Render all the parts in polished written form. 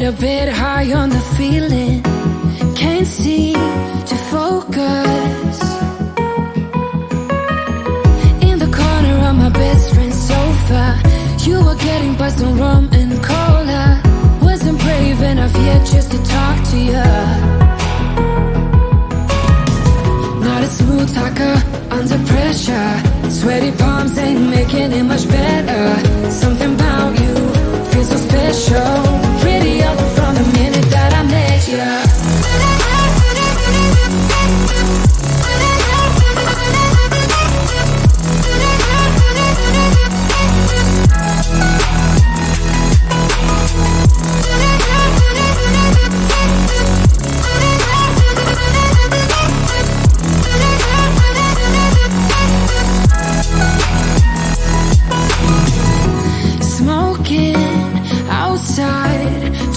a bit high on the feeling, can't seem to focus. In the corner of my best friend's sofa, you were getting buzzed on rum and cola. Wasn't brave enough yet just to talk to you. Not a smooth talker under pressure. Sweaty palms ain't making it much better. Something about you feels so special. Pretty up from the minute that I met you.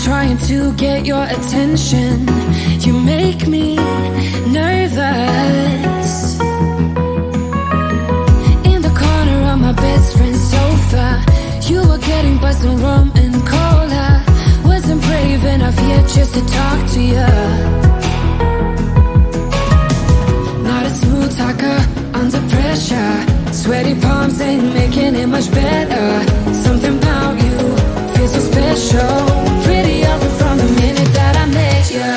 Trying to get your attention, you make me nervous. In the corner of my best friend's sofa, you were getting buzzed on rum and cola. Wasn't brave enough yet just to talk to you. Not a smooth talker under pressure. Sweaty palms ain't making it much better. Something about you feels so special. Pretty ugly from the minute that I met you.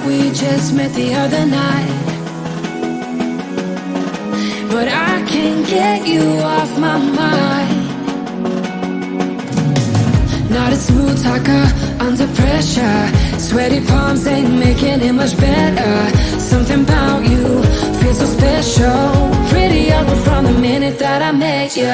We just met the other night, but I can't get you off my mind. Not a smooth talker under pressure. Sweaty palms ain't making it much better. Something about you feels so special. Pretty ugly from the minute that I met you.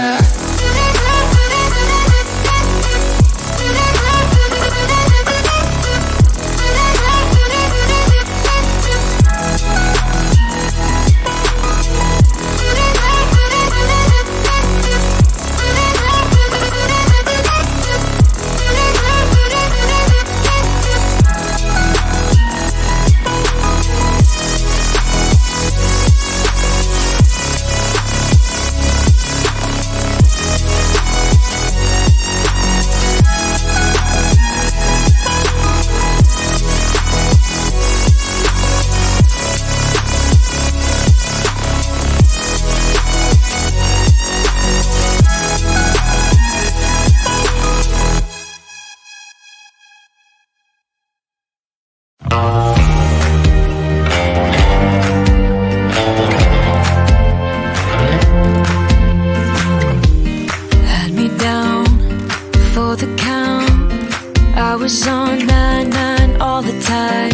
I was on 9-9 all the time.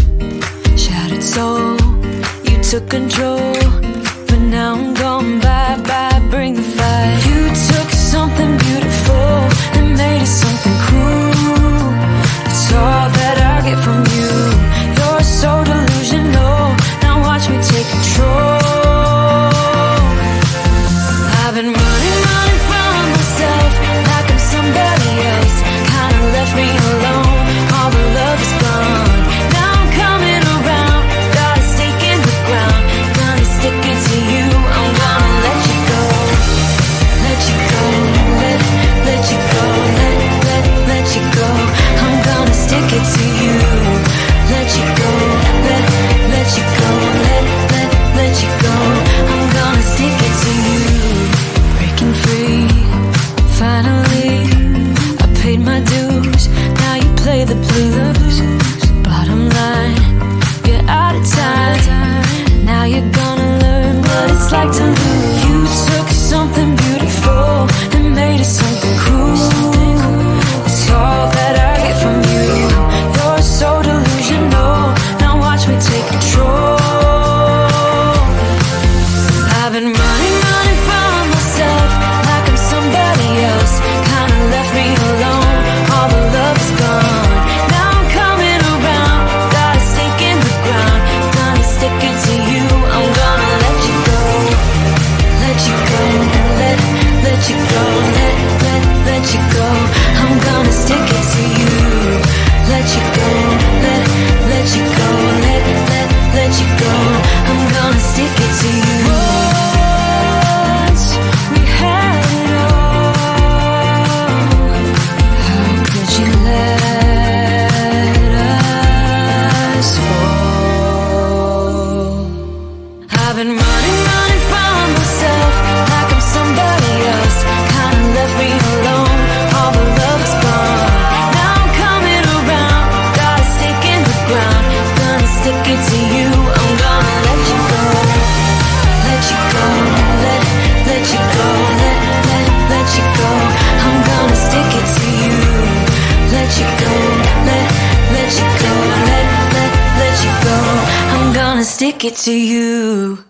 Shattered soul, you took control. But now I'm gone, bye-bye, bring the fire. You took something beautiful and made it something cruel. It's all that I get from you. You're so delusional, now watch me take control. I've been running from myself like I'm somebody else. Kinda left me alone, all the love is gone. Now I'm coming around, got a stake in the ground. Gonna stick it to you, I'm gonna let you go. Let you go, let you go, let you go. I'm gonna stick it to you. Let you go, let you go, let you go. I'm gonna stick it to you. Breaking free, finally I paid my dues, now you play the blues. Bottom line, you're out of time. Now you're gonna learn what it's like to lose. You took something beautiful and made it something cruel. It's all that I get from you. You're so delusional, now watch me take control. I've been running from myself like I'm somebody else. Kinda left me alone, all the love is gone. Now I'm coming around, got a stake in the ground. Gonna stick it to you, I'm gonna let you go. Let you go, stick it to you.